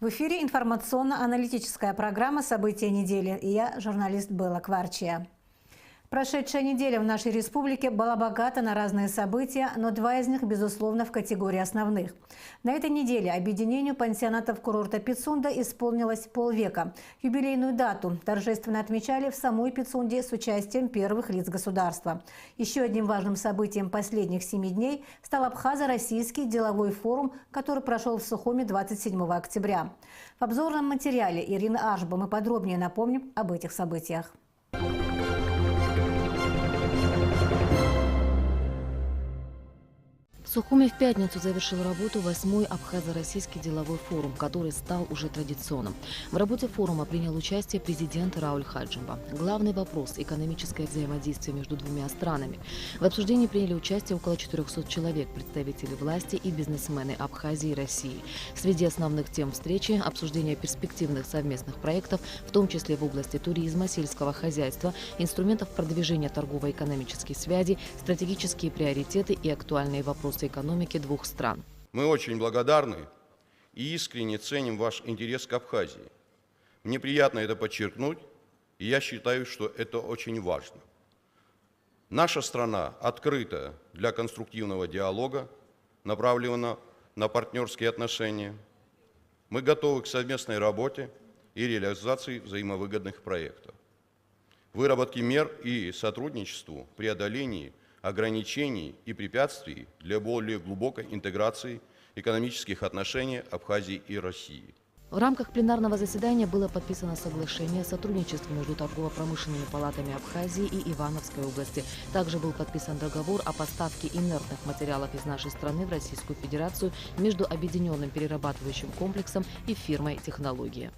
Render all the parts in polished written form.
В эфире информационно-аналитическая программа «События недели». И я, журналист Белла Кварчия. Прошедшая неделя в нашей республике была богата на разные события, но два из них, безусловно, в категории основных. На этой неделе объединению пансионатов курорта Пицунда исполнилось полвека. Юбилейную дату торжественно отмечали в самой Пицунде с участием первых лиц государства. Еще одним важным событием последних 7 дней стал Абхазо-Российский деловой форум, который прошел в Сухуми 27 октября. В обзорном материале Ирины Ашба мы подробнее напомним об этих событиях. В Сухуми в пятницу завершил работу 8-й Абхазо-Российский деловой форум, который стал уже традиционным. В работе форума принял участие президент Рауль Хаджимба. Главный вопрос – экономическое взаимодействие между двумя странами. В обсуждении приняли участие около 400 человек, представители власти и бизнесмены Абхазии и России. Среди основных тем встречи – обсуждение перспективных совместных проектов, в том числе в области туризма, сельского хозяйства, инструментов продвижения торгово-экономических связей, стратегические приоритеты и актуальные вопросы экономики двух стран. Мы очень благодарны и искренне ценим ваш интерес к Абхазии. Мне приятно это подчеркнуть, и я считаю, что это очень важно. Наша страна открыта для конструктивного диалога, направленного на партнерские отношения. Мы готовы к совместной работе и реализации взаимовыгодных проектов, выработке мер и сотрудничеству, преодолении ограничений и препятствий для более глубокой интеграции экономических отношений Абхазии и России. В рамках пленарного заседания было подписано соглашение о сотрудничестве между торгово-промышленными палатами Абхазии и Ивановской области. Также был подписан договор о поставке инертных материалов из нашей страны в Российскую Федерацию между Объединенным перерабатывающим комплексом и фирмой «Технология».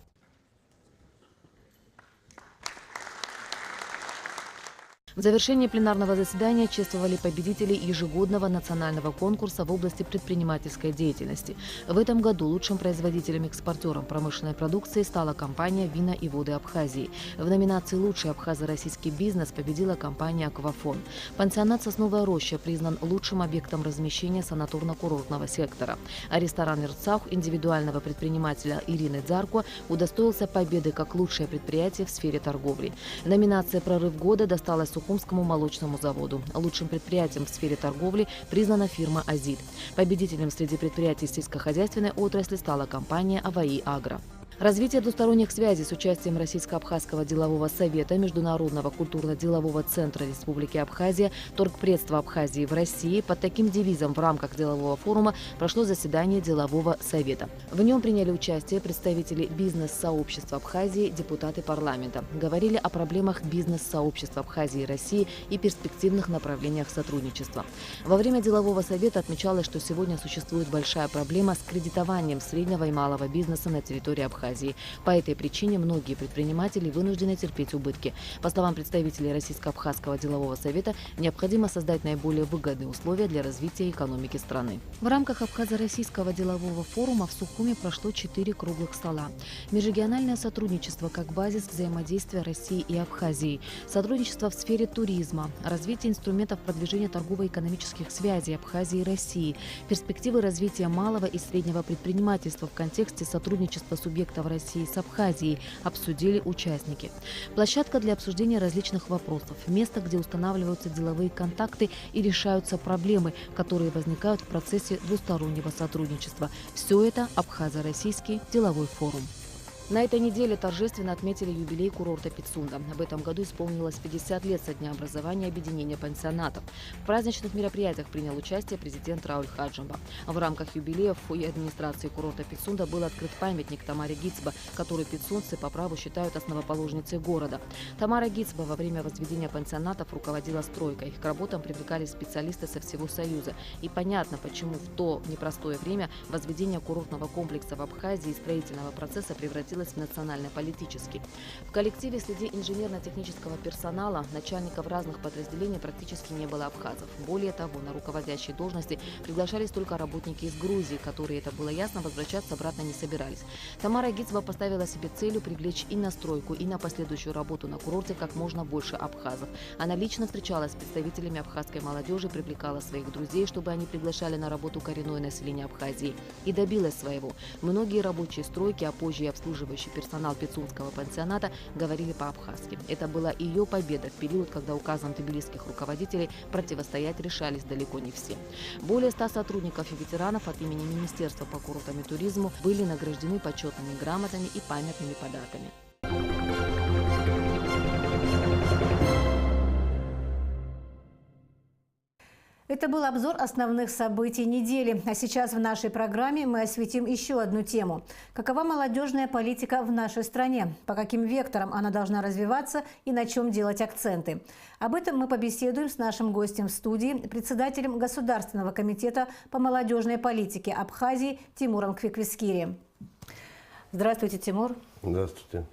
В завершении пленарного заседания чествовали победителей ежегодного национального конкурса в области предпринимательской деятельности. В этом году лучшим производителем-экспортером промышленной продукции стала компания «Вина и воды Абхазии». В номинации «Лучший абхазо-российский бизнес» победила компания «Аквафон». Пансионат «Сосновая роща» признан лучшим объектом размещения санаторно-курортного сектора. А ресторан «Ирцах» индивидуального предпринимателя Ирины Дзарко удостоился победы как лучшее предприятие в сфере торговли. Номинация «Прорыв года» досталась Сухумскому молочному заводу. Лучшим предприятием в сфере торговли признана фирма «Азид». Победителем среди предприятий сельскохозяйственной отрасли стала компания «Аваи Агро». Развитие двусторонних связей с участием Российско-Абхазского делового совета, Международного культурно-делового центра Республики Абхазия, Торгпредства Абхазии в России под таким девизом в рамках делового форума прошло заседание делового совета. В нем приняли участие представители бизнес-сообщества Абхазии, депутаты парламента. Говорили о проблемах бизнес-сообщества Абхазии и России и перспективных направлениях сотрудничества. Во время делового совета отмечалось, что сегодня существует большая проблема с кредитованием среднего и малого бизнеса на территории Абхазии. По этой причине многие предприниматели вынуждены терпеть убытки. По словам представителей Российско-Абхазского делового совета, необходимо создать наиболее выгодные условия для развития экономики страны. В рамках Абхазо-Российского делового форума в Сухуми прошло 4 круглых стола. Межрегиональное сотрудничество как базис взаимодействия России и Абхазии, сотрудничество в сфере туризма, развитие инструментов продвижения торгово-экономических связей Абхазии и России, перспективы развития малого и среднего предпринимательства в контексте сотрудничества субъектов в России с Абхазией обсудили участники. Площадка для обсуждения различных вопросов, место, где устанавливаются деловые контакты и решаются проблемы, которые возникают в процессе двустороннего сотрудничества. Все это Абхазо-Российский деловой форум. На этой неделе торжественно отметили юбилей курорта Пицунда. В этом году исполнилось 50 лет со дня образования объединения пансионатов. В праздничных мероприятиях принял участие президент Рауль Хаджимба. В рамках юбилея в фойе администрации курорта Пицунда был открыт памятник Тамаре Гицба, который пицунцы по праву считают основоположницей города. Тамара Гицба во время возведения пансионатов руководила стройкой. К работам привлекались специалисты со всего Союза. И понятно, почему в то непростое время возведение курортного комплекса в Абхазии и строительного процесса превратилось превратилась в национально-политический. В коллективе среди инженерно-технического персонала, начальников разных подразделений практически не было абхазов. Более того, на руководящие должности приглашались только работники из Грузии, которые, это было ясно, возвращаться обратно не собирались. Тамара Гицева поставила себе целью привлечь и на стройку, и на последующую работу на курорте как можно больше абхазов. Она лично встречалась с представителями абхазской молодежи, привлекала своих друзей, чтобы они приглашали на работу коренное население Абхазии. И добилась своего. Многие рабочие стройки, а позже и обслуживающий персонал Пицунского пансионата говорили по-абхазски. Это была ее победа в период, когда указам тбилисских руководителей противостоять решались далеко не все. Более 100 сотрудников и ветеранов от имени Министерства по курортам и туризму были награждены почетными грамотами и памятными подарками. Это был обзор основных событий недели. А сейчас в нашей программе мы осветим еще одну тему. Какова молодежная политика в нашей стране? По каким векторам она должна развиваться и на чем делать акценты? Об этом мы побеседуем с нашим гостем в студии, председателем Государственного комитета по молодежной политике Абхазии Тимуром Квиквискири. Здравствуйте, Тимур. Здравствуйте.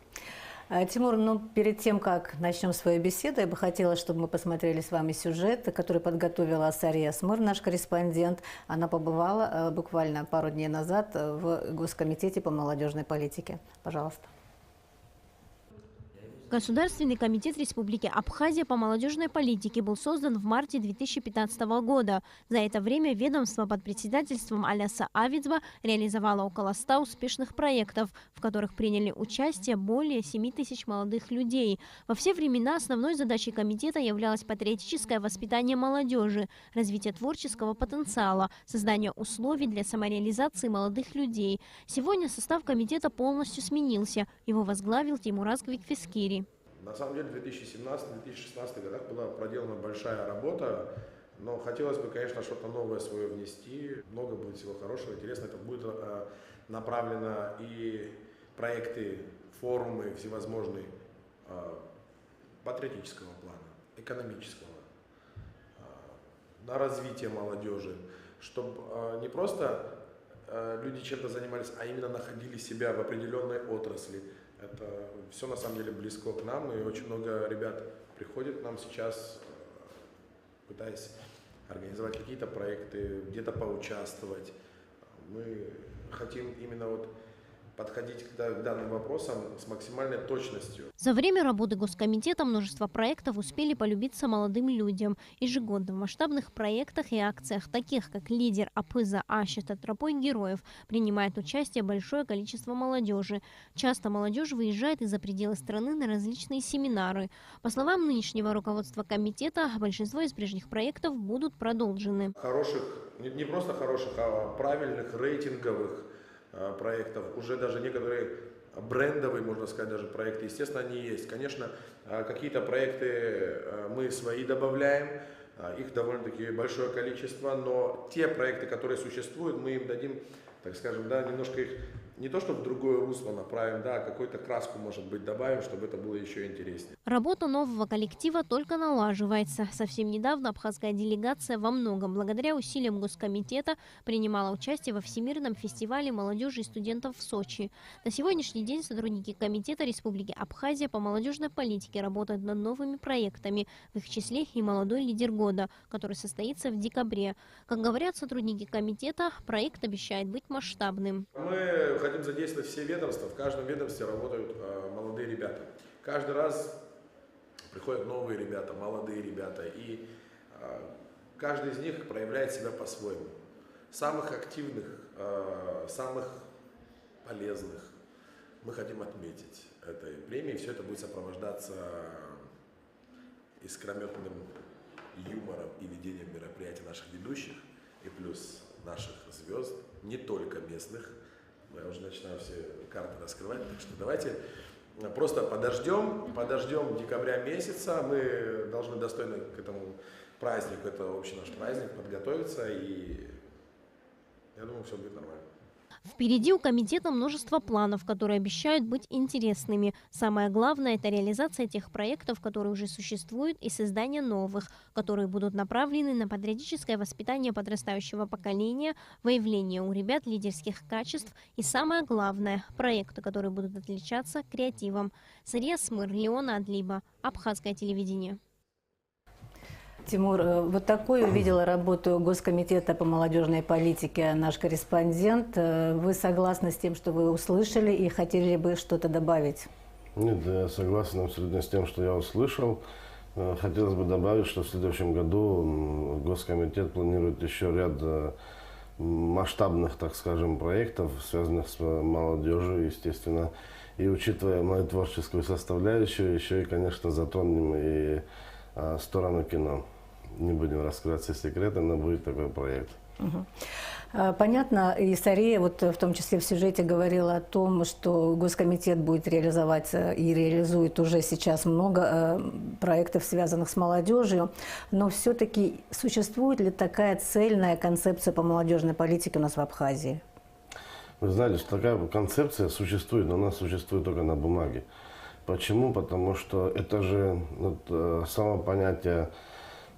Тимур, перед тем, как начнем свою беседу, я бы хотела, чтобы мы посмотрели с вами сюжет, который подготовила Асария Смыр, наш корреспондент. Она побывала буквально пару дней назад в Госкомитете по молодежной политике. Пожалуйста. Государственный комитет Республики Абхазия по молодежной политике был создан в марте 2015 года. За это время ведомство под председательством Аляса Авидзба реализовало около 100 успешных проектов, в которых приняли участие более 7 тысяч молодых людей. Во все времена основной задачей комитета являлось патриотическое воспитание молодежи, развитие творческого потенциала, создание условий для самореализации молодых людей. Сегодня состав комитета полностью сменился. Его возглавил Тимураз Квиквискири. На самом деле в 2017-2016 годах была проделана большая работа, но хотелось бы, конечно, что-то новое свое внести. Много будет всего хорошего, интересно. Это будет направлено и проекты, форумы всевозможные патриотического плана, экономического, на развитие молодежи, чтобы не просто люди чем-то занимались, а именно находили себя в определенной отрасли. Это все на самом деле близко к нам, и очень много ребят приходят к нам сейчас, пытаясь организовать какие-то проекты, где-то поучаствовать. Мы хотим именно подходить к данным вопросам с максимальной точностью. За время работы Госкомитета множество проектов успели полюбиться молодым людям. Ежегодно в масштабных проектах и акциях, таких как «Лидер Апыза Ащета Тропой героев», принимает участие большое количество молодежи. Часто молодежь выезжает из-за пределы страны на различные семинары. По словам нынешнего руководства комитета, большинство из прежних проектов будут продолжены. Хороших, не просто хороших, а правильных рейтинговых проектов, уже даже некоторые брендовые, можно сказать, даже проекты, естественно, они есть. Конечно, какие-то проекты мы свои добавляем, их довольно-таки большое количество, но те проекты, которые существуют, мы им дадим, так скажем, немножко их не то, что в другое русло направим, какую-то краску, может быть, добавим, чтобы это было еще интереснее. Работа нового коллектива только налаживается. Совсем недавно абхазская делегация во многом, благодаря усилиям Госкомитета, принимала участие во Всемирном фестивале молодежи и студентов в Сочи. На сегодняшний день сотрудники Комитета Республики Абхазия по молодежной политике работают над новыми проектами, в их числе и «Молодой лидер года», который состоится в декабре. Как говорят сотрудники комитета, проект обещает быть масштабным. Мы хотим задействовать все ведомства. В каждом ведомстве работают молодые ребята. Каждый раз приходят новые ребята, молодые ребята. И каждый из них проявляет себя по-своему. Самых активных, самых полезных мы хотим отметить этой премией. Все это будет сопровождаться искрометным юмором и ведением мероприятий наших ведущих. И плюс наших звезд, не только местных. Я уже начинаю все карты раскрывать, так что давайте просто подождем декабря месяца. Мы должны достойно к этому празднику, это общий наш праздник, подготовиться, и я думаю, все будет нормально. Впереди у комитета множество планов, которые обещают быть интересными. Самое главное – это реализация тех проектов, которые уже существуют, и создание новых, которые будут направлены на патриотическое воспитание подрастающего поколения, выявление у ребят лидерских качеств и, самое главное, проекты, которые будут отличаться креативом. Сария Смыр, Леона Адлиба, Абхазское телевидение. Тимур, вот такой увидела работу Госкомитета по молодежной политике наш корреспондент. Вы согласны с тем, что вы услышали, и хотели бы что-то добавить? Нет, я согласен абсолютно с тем, что я услышал. Хотелось бы добавить, что в следующем году Госкомитет планирует еще ряд масштабных, так скажем, проектов, связанных с молодежью, естественно. И учитывая мою творческую составляющую, еще и, конечно, затронем и сторону кино. Не будем раскрывать все секреты, но будет такой проект. Понятно, и Сария вот в том числе в сюжете говорила о том, что Госкомитет будет реализовать и реализует уже сейчас много проектов, связанных с молодежью. Но все-таки существует ли такая цельная концепция по молодежной политике у нас в Абхазии? Вы знаете, что такая концепция существует, но она существует только на бумаге. Почему? Потому что это же само понятие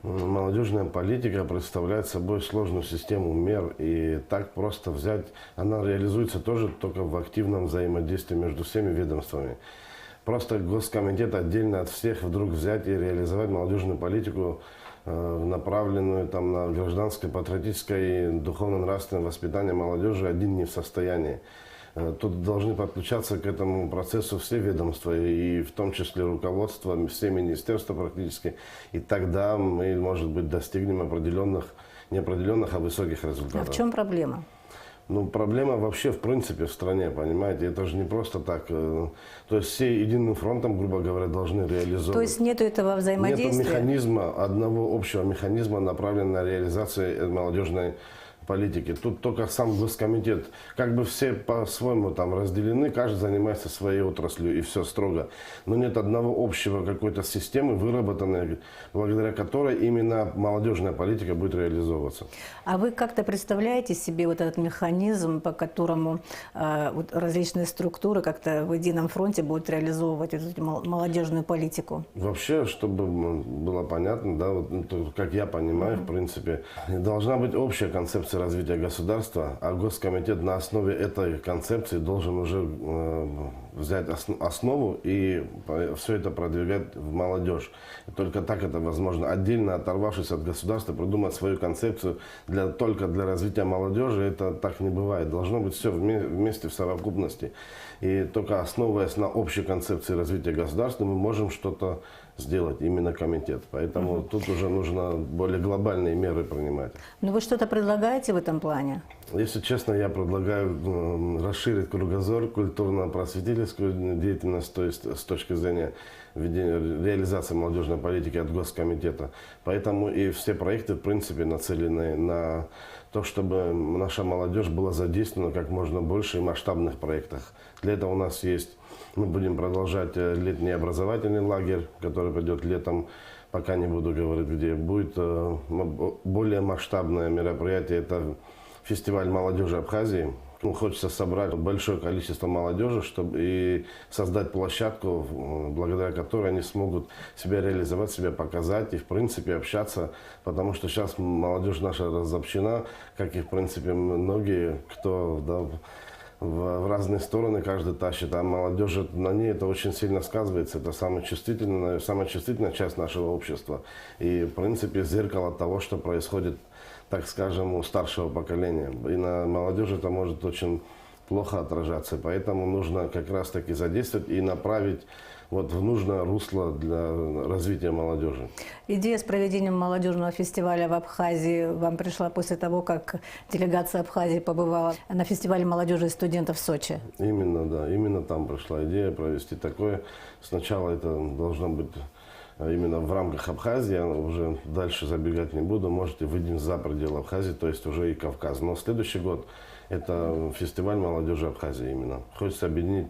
молодежная политика представляет собой сложную систему мер, и так просто взять, она реализуется тоже только в активном взаимодействии между всеми ведомствами. Просто Госкомитет отдельно от всех вдруг взять и реализовать молодежную политику, направленную там, на гражданское, патриотическое и духовно-нравственное воспитание молодежи, один не в состоянии. Тут должны подключаться к этому процессу все ведомства, и в том числе руководство, все министерства практически. И тогда мы, может быть, достигнем определенных, не определенных, а высоких результатов. А в чем проблема? Ну, проблема вообще в принципе в стране, понимаете, это же не просто так. То есть все единым фронтом, грубо говоря, должны реализовывать. То есть нету этого взаимодействия? Нет механизма, одного общего механизма, направленного на реализацию молодежной политики. Тут только сам Госкомитет, как бы все по-своему там разделены, каждый занимается своей отраслью, и все строго. Но нет одного общего какой-то системы, выработанной, благодаря которой именно молодежная политика будет реализовываться. А вы как-то представляете себе вот этот механизм, по которому вот различные структуры как-то в едином фронте будут реализовывать эту молодежную политику? Вообще, чтобы было понятно, да, вот, как я понимаю, в принципе, должна быть общая концепция развития государства, а Госкомитет на основе этой концепции должен уже взять основу и все это продвигать в молодежь. И только так это возможно. Отдельно оторвавшись от государства, придумать свою концепцию только для развития молодежи, это так не бывает. Должно быть все вместе в совокупности. И только основываясь на общей концепции развития государства, мы можем что-то сделать, именно комитет. Поэтому тут уже нужно более глобальные меры принимать. Но вы что-то предлагаете в этом плане? Если честно, я предлагаю расширить кругозор, культурно-просветительскую деятельность, то есть с точки зрения реализации молодежной политики от Госкомитета. Поэтому и все проекты, в принципе, нацелены на то, чтобы наша молодежь была задействована как можно больше в масштабных проектах. Для этого у нас есть, мы будем продолжать летний образовательный лагерь, который придет летом, пока не буду говорить где. Будет более масштабное мероприятие, это фестиваль молодежи Абхазии. Хочется собрать большое количество молодежи, чтобы и создать площадку, благодаря которой они смогут себя реализовать, себя показать и, в принципе, общаться. Потому что сейчас молодежь наша разобщена, как и, в принципе, многие, кто в разные стороны каждый тащит. А молодежь, на ней это очень сильно сказывается. Это самая чувствительная часть нашего общества. И, в принципе, зеркало того, что происходит, так скажем, у старшего поколения. И на молодежи это может очень плохо отражаться. Поэтому нужно как раз-таки задействовать и направить в нужное русло для развития молодежи. Идея с проведением молодежного фестиваля в Абхазии вам пришла после того, как делегация Абхазии побывала на фестивале молодежи и студентов в Сочи? Именно, да. Именно там пришла идея провести такое. Сначала это должно быть именно в рамках Абхазии, я уже дальше забегать не буду, можете выйдем за пределы Абхазии, то есть уже и Кавказ. Но следующий год это фестиваль молодежи Абхазии именно. Хочется объединить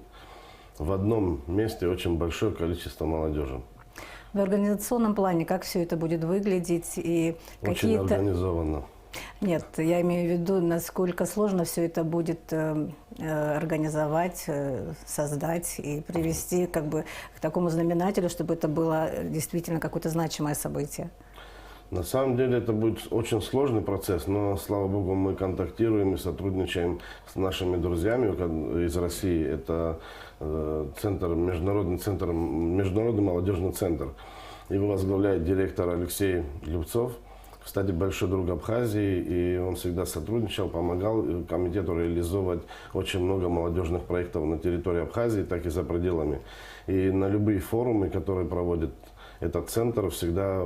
в одном месте очень большое количество молодежи. В организационном плане как все это будет выглядеть? И очень организованно. Нет, я имею в виду, насколько сложно все это будет организовать, создать и привести как бы к такому знаменателю, чтобы это было действительно какое-то значимое событие. На самом деле это будет очень сложный процесс, но, слава богу, мы контактируем и сотрудничаем с нашими друзьями из России. Это международный молодежный центр. Его возглавляет директор Алексей Любцов. Кстати, большой друг Абхазии, и он всегда сотрудничал, помогал комитету реализовывать очень много молодежных проектов на территории Абхазии, так и за пределами. И на любые форумы, которые проводит этот центр, всегда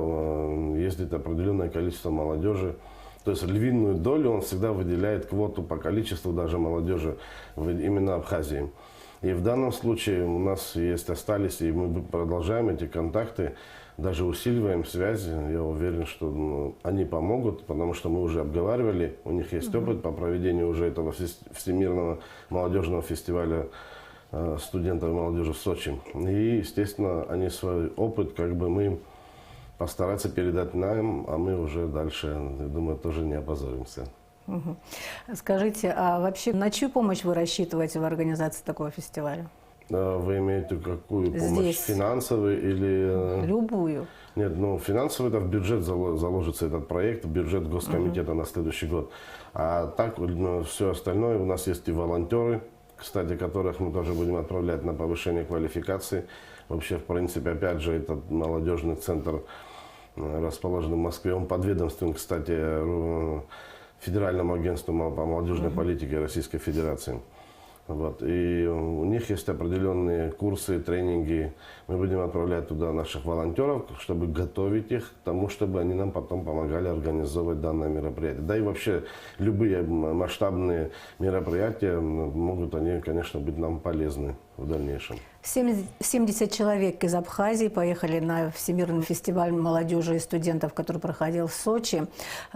ездит определенное количество молодежи. То есть львиную долю он всегда выделяет квоту по количеству даже молодежи именно Абхазии. И в данном случае у нас остались, и мы продолжаем эти контакты, даже усиливаем связи. Я уверен, что они помогут, потому что мы уже обговаривали, у них есть опыт по проведению уже этого Всемирного молодежного фестиваля студентов и молодежи в Сочи. И, естественно, они свой опыт, как бы мы постараться передать нам, а мы уже дальше, я думаю, тоже не опозоримся. Скажите, а вообще на чью помощь вы рассчитываете в организации такого фестиваля? Вы имеете какую помощь? Здесь. Финансовую или... Любую. Нет, финансово это в бюджет заложится этот проект, в бюджет Госкомитета на следующий год. А так, все остальное, у нас есть и волонтеры, кстати, которых мы тоже будем отправлять на повышение квалификации. Вообще, в принципе, опять же, этот молодежный центр расположен в Москве. Он подведомствен, кстати, Федеральному агентству по молодежной политике Российской Федерации. Вот. И у них есть определенные курсы, тренинги. Мы будем отправлять туда наших волонтеров, чтобы готовить их к тому, чтобы они нам потом помогали организовывать данное мероприятие. Да и вообще любые масштабные мероприятия могут они, конечно, быть нам полезны в дальнейшем. 70 человек из Абхазии поехали на Всемирный фестиваль молодежи и студентов, который проходил в Сочи.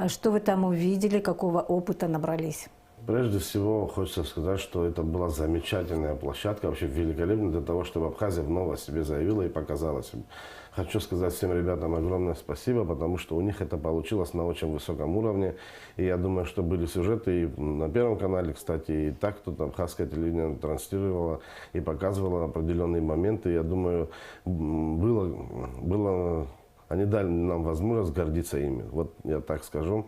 Что вы там увидели, какого опыта набрались? Прежде всего, хочется сказать, что это была замечательная площадка, вообще великолепная для того, чтобы Абхазия вновь о себе заявила и показала себя. Хочу сказать всем ребятам огромное спасибо, потому что у них это получилось на очень высоком уровне. И я думаю, что были сюжеты и на Первом канале, кстати, и так тут абхазское телевидение транслировало и показывало определенные моменты. Я думаю, они дали нам возможность гордиться ими. Вот я так скажу.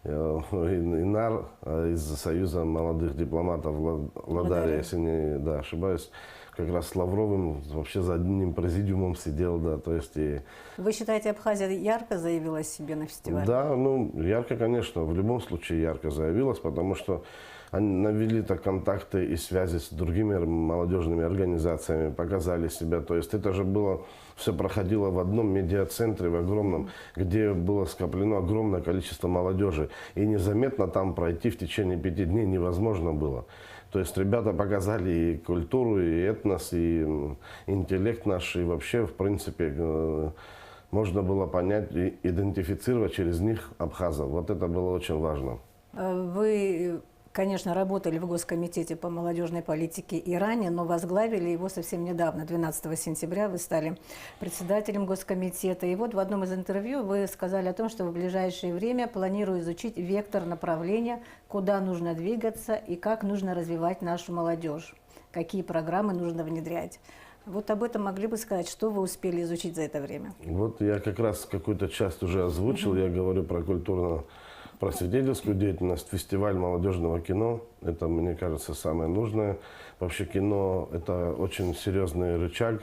Инар из Союза молодых дипломатов Ладария, если не ошибаюсь, как раз с Лавровым вообще за одним президиумом сидел, да, то есть и... Вы считаете, Абхазия ярко заявила о себе на фестивале? Да, ярко, конечно, в любом случае ярко заявилась, потому что они навели контакты и связи с другими молодежными организациями, показали себя. То есть это же было, все проходило в одном медиацентре, в огромном, где было скоплено огромное количество молодежи. И незаметно там пройти в течение 5 дней невозможно было. То есть ребята показали и культуру, и этнос, и интеллект наш, и вообще, в принципе, можно было понять и идентифицировать через них абхазов. Вот это было очень важно. Вы, конечно, работали в Госкомитете по молодежной политике и ранее, но возглавили его совсем недавно, 12 сентября вы стали председателем Госкомитета. И вот в одном из интервью вы сказали о том, что в ближайшее время планирую изучить вектор направления, куда нужно двигаться и как нужно развивать нашу молодежь, какие программы нужно внедрять. Вот об этом могли бы сказать, что вы успели изучить за это время? Вот я как раз какую-то часть уже озвучил, я говорю про культурно-просветительскую деятельность, фестиваль молодежного кино. Это, мне кажется, самое нужное. Вообще кино – это очень серьезный рычаг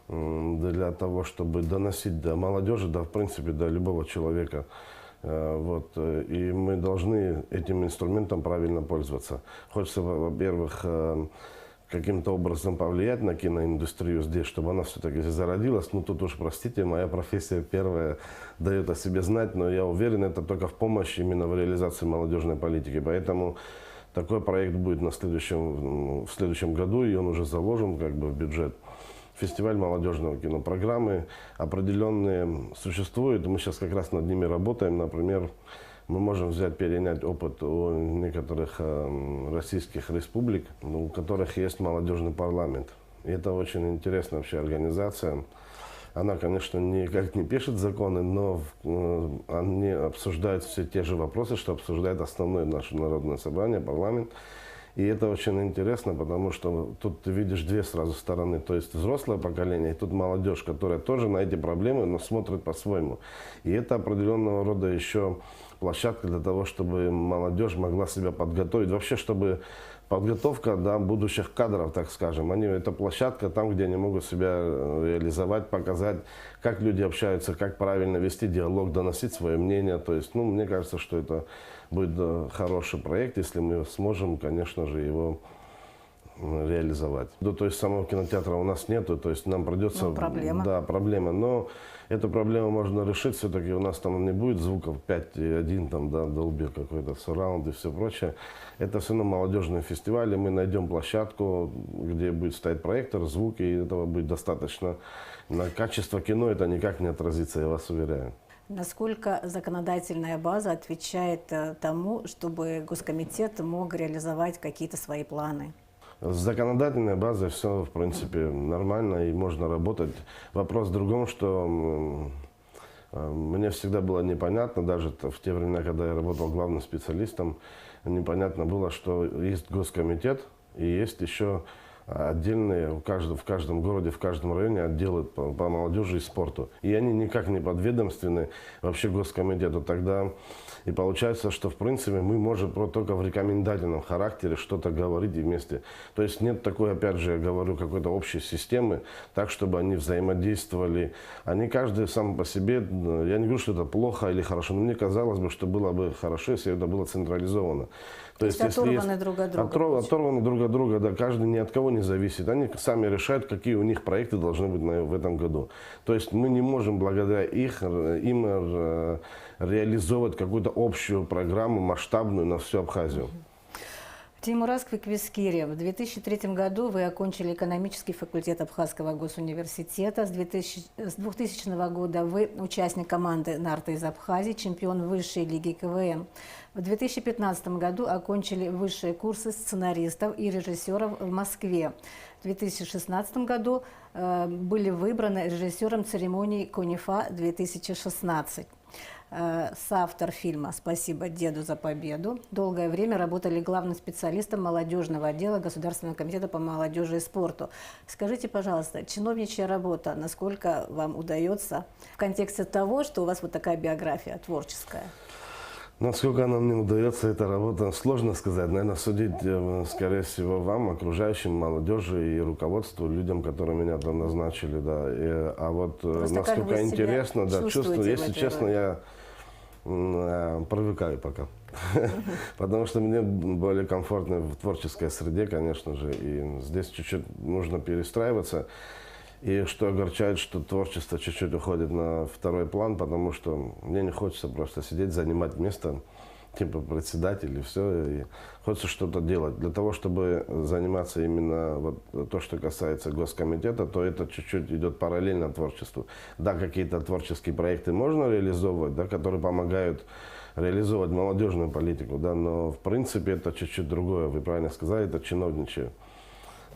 для того, чтобы доносить до молодежи, да, в принципе, до любого человека. Вот. И мы должны этим инструментом правильно пользоваться. Хочется, во-первых, каким-то образом повлиять на киноиндустрию здесь, чтобы она все-таки зародилась. Ну, тут уж, простите, моя профессия первая дает о себе знать, но я уверен, это только в помощь именно в реализации молодежной политики. Поэтому такой проект будет в следующем году, и он уже заложен в бюджет. Фестиваль молодежного кино. Программы определенные существуют, мы сейчас как раз над ними работаем. Например, мы можем перенять опыт у некоторых российских республик, у которых есть молодежный парламент. И это очень интересная вообще организация. Она, конечно, никак не пишет законы, но они обсуждают все те же вопросы, что обсуждает основное наше народное собрание, парламент. И это очень интересно, потому что тут ты видишь две сразу стороны. То есть взрослое поколение, и тут молодежь, которая тоже на эти проблемы, но смотрит по-своему. И это определенного рода еще площадка для того, чтобы молодежь могла себя подготовить. Вообще, чтобы подготовка, да, будущих кадров, так скажем. Это площадка там, где они могут себя реализовать, показать, как люди общаются, как правильно вести диалог, доносить свое мнение. То есть, мне кажется, что это будет хороший проект, если мы сможем, конечно же, его реализовать. То есть самого кинотеатра у нас нету, то есть нам придется... проблема. Да, проблема. Но эту проблему можно решить. Все-таки у нас там не будет звуков 5.1, там, да, Dolby какой-то, сараунд и все прочее. Это все равно молодежный фестиваль, и мы найдем площадку, где будет стоять проектор, звук, и этого будет достаточно. На качество кино это никак не отразится, я вас уверяю. Насколько законодательная база отвечает тому, чтобы Госкомитет мог реализовать какие-то свои планы? С законодательной базой все, в принципе, нормально и можно работать. Вопрос в другом, что мне всегда было непонятно, даже в те времена, когда я работал главным специалистом, непонятно было, что есть Госкомитет и есть еще отдельные в каждом городе, в каждом районе отделы по молодежи и спорту. И они никак не подведомственны вообще Госкомитету. Тогда и получается, что в принципе мы можем только в рекомендательном характере что-то говорить вместе. То есть нет такой, опять же, я говорю, какой-то общей системы, так, чтобы они взаимодействовали. Они каждый сам по себе, я не говорю, что это плохо или хорошо, но мне казалось бы, что было бы хорошо, если это было централизовано. То есть оторваны друг от друга. Оторваны друг от друга, да, каждый ни от кого не зависит. Они сами решают, какие у них проекты должны быть в этом году. То есть мы не можем благодаря им реализовывать какую-то общую программу, масштабную на всю Абхазию. Тимураз Квиквискири, в 2003 году вы окончили экономический факультет Абхазского госуниверситета. С 2000 года вы участник команды «Нарта» из Абхазии, чемпион высшей лиги КВН. В 2015 году окончили высшие курсы сценаристов и режиссеров в Москве. В 2016 году были выбраны режиссером церемонии «Конифа-2016». Соавтор фильма «Спасибо деду за победу». Долгое время работали главным специалистом молодежного отдела Государственного комитета по молодежи и спорту. Скажите, пожалуйста, чиновничья работа, насколько вам удается в контексте того, что у вас вот такая биография творческая? Насколько она мне удается, эта работа, сложно сказать. Наверное, судить, скорее всего, вам, окружающим, молодежи и руководству, людям, которые меня там назначили. Да. А вот просто насколько интересно, да, чувствую, если честно, я привыкаю пока. Потому что мне более комфортно в творческой среде, конечно же, и здесь чуть-чуть нужно перестраиваться. И что огорчает, что творчество чуть-чуть уходит на второй план, потому что мне не хочется просто сидеть, занимать место, типа председатель и все. И хочется что-то делать. Для того, чтобы заниматься именно вот то, что касается Госкомитета, то это чуть-чуть идет параллельно творчеству. Да, какие-то творческие проекты можно реализовывать, да, которые помогают реализовывать молодежную политику, да, но в принципе это чуть-чуть другое. Вы правильно сказали, это чиновничье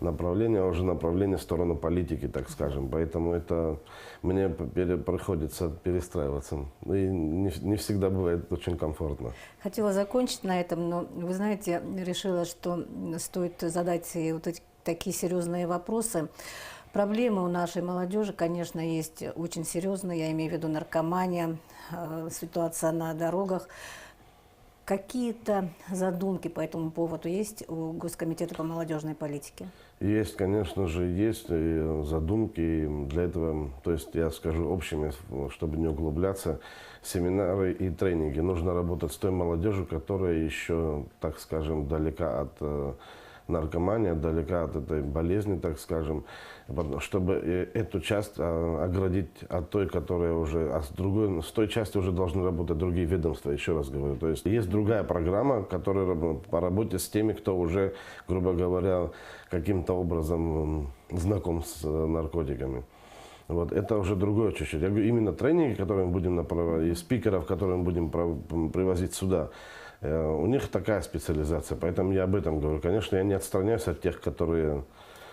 направление, а уже направление в сторону политики, так скажем. Поэтому это мне приходится перестраиваться. И не всегда бывает очень комфортно. Хотела закончить на этом, но, вы знаете, решила, что стоит задать вот такие серьезные вопросы. Проблемы у нашей молодежи, конечно, есть очень серьезные. Я имею в виду наркомания, ситуация на дорогах. Какие-то задумки по этому поводу есть у Госкомитета по молодежной политике? Есть, конечно же, есть и задумки. И для этого, то есть я скажу общими, чтобы не углубляться, семинары и тренинги. Нужно работать с той молодежью, которая еще, так скажем, далека от наркомания, далека от этой болезни, так скажем, чтобы эту часть оградить от той, которая уже, с той части уже должны работать другие ведомства, еще раз говорю. То есть другая программа, которая по работе с теми, кто уже, грубо говоря, каким-то образом знаком с наркотиками. Вот, это уже другое чуть-чуть. Я говорю, именно тренинги, которые мы будем и спикеров, которые мы будем привозить сюда, у них такая специализация, поэтому я об этом говорю. Конечно, я не отстраняюсь от тех, которые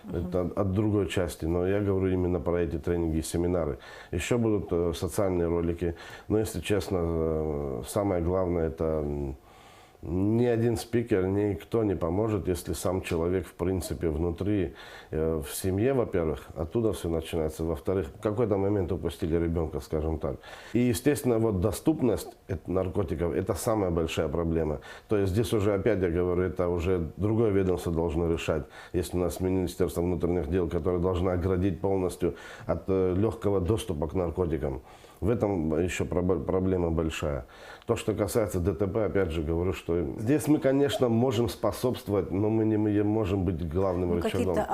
Это от другой части, но я говорю именно про эти тренинги и семинары. Еще будут социальные ролики, но, если честно, самое главное, это ни один спикер, никто не поможет, если сам человек, в принципе, внутри, в семье, во-первых, оттуда все начинается, во-вторых, в какой-то момент упустили ребенка, скажем так. И, естественно, вот доступность наркотиков – это самая большая проблема. То есть здесь уже, опять я говорю, это уже другое ведомство должно решать. Если у нас Министерство внутренних дел, которое должно оградить полностью от легкого доступа к наркотикам. В этом еще проблема большая. То, что касается ДТП, опять же говорю, что здесь мы, конечно, можем способствовать, но мы не можем быть главным рычагом. Какие-то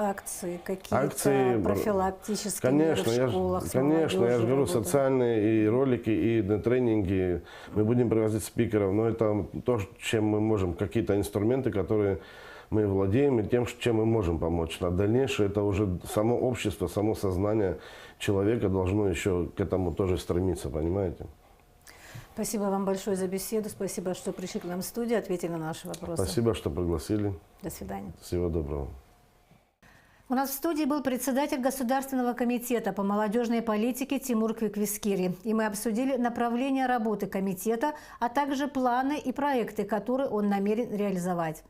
акции, профилактические конечно, меры в школах. Конечно, я же говорю, социальные и ролики, и тренинги. Мы будем привозить спикеров, но это то, чем мы можем, какие-то инструменты, которые мы владеем, и тем, чем мы можем помочь. А дальнейшее это уже само общество, само сознание человека должно еще к этому тоже стремиться, понимаете? Спасибо вам большое за беседу. Спасибо, что пришли к нам в студию, ответили на наши вопросы. Спасибо, что пригласили. До свидания. Всего доброго. У нас в студии был председатель Государственного комитета по молодежной политике Тимур Квиквискири. И мы обсудили направление работы комитета, а также планы и проекты, которые он намерен реализовать.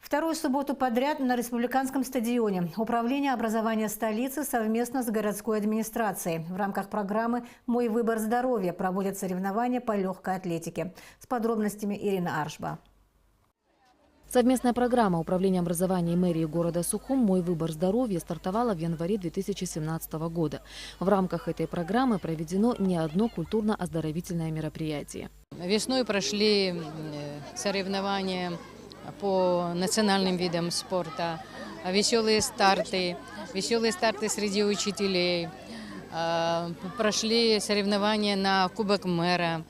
Вторую субботу подряд на Республиканском стадионе Управление образования столицы совместно с городской администрацией в рамках программы «Мой выбор здоровья» проводят соревнования по легкой атлетике. С подробностями Ирина Аршба. Совместная программа Управления образования и мэрии города Сухум «Мой выбор здоровья» стартовала в январе 2017 года. В рамках этой программы проведено не одно культурно-оздоровительное мероприятие. Весной прошли соревнования по национальным видам спорта, веселые старты среди учителей. Прошли соревнования на Кубок мэра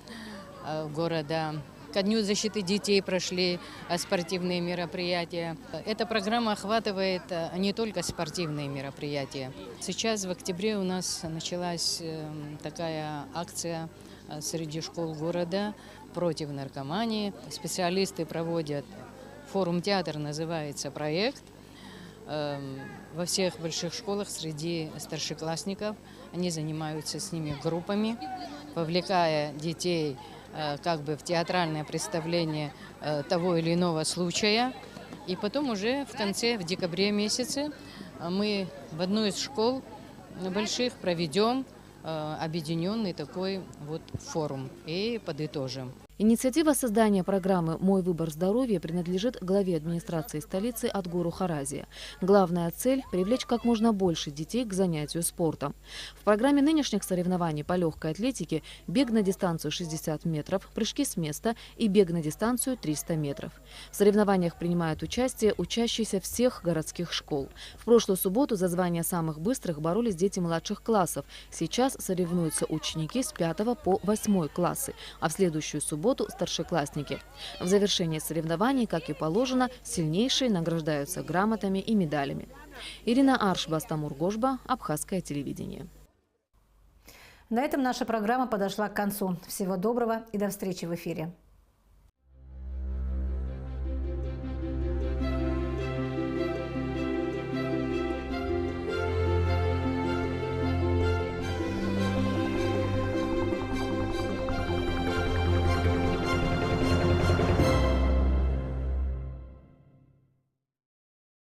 города. Ко Дню защиты детей прошли спортивные мероприятия. Эта программа охватывает не только спортивные мероприятия. Сейчас в октябре у нас началась такая акция среди школ города против наркомании. Специалисты проводят форум-театр, называется проект. Во всех больших школах среди старшеклассников они занимаются с ними группами, вовлекая детей как бы в театральное представление того или иного случая. И потом уже в конце, в декабре месяце, мы в одной из школ больших проведем объединенный такой вот форум и подытожим. Инициатива создания программы «Мой выбор здоровья» принадлежит главе администрации столицы Отгуру Харазия. Главная цель – привлечь как можно больше детей к занятию спортом. В программе нынешних соревнований по легкой атлетике бег на дистанцию 60 метров, прыжки с места и бег на дистанцию 300 метров. В соревнованиях принимают участие учащиеся всех городских школ. В прошлую субботу за звание самых быстрых боролись дети младших классов. Сейчас соревнуются ученики с 5 по 8 классы, а в следующую субботу старшеклассники. В завершении соревнований, как и положено, сильнейшие награждаются грамотами и медалями. Ирина Аршба, Астамур Гошба, Абхазское телевидение. На этом наша программа подошла к концу. Всего доброго и до встречи в эфире.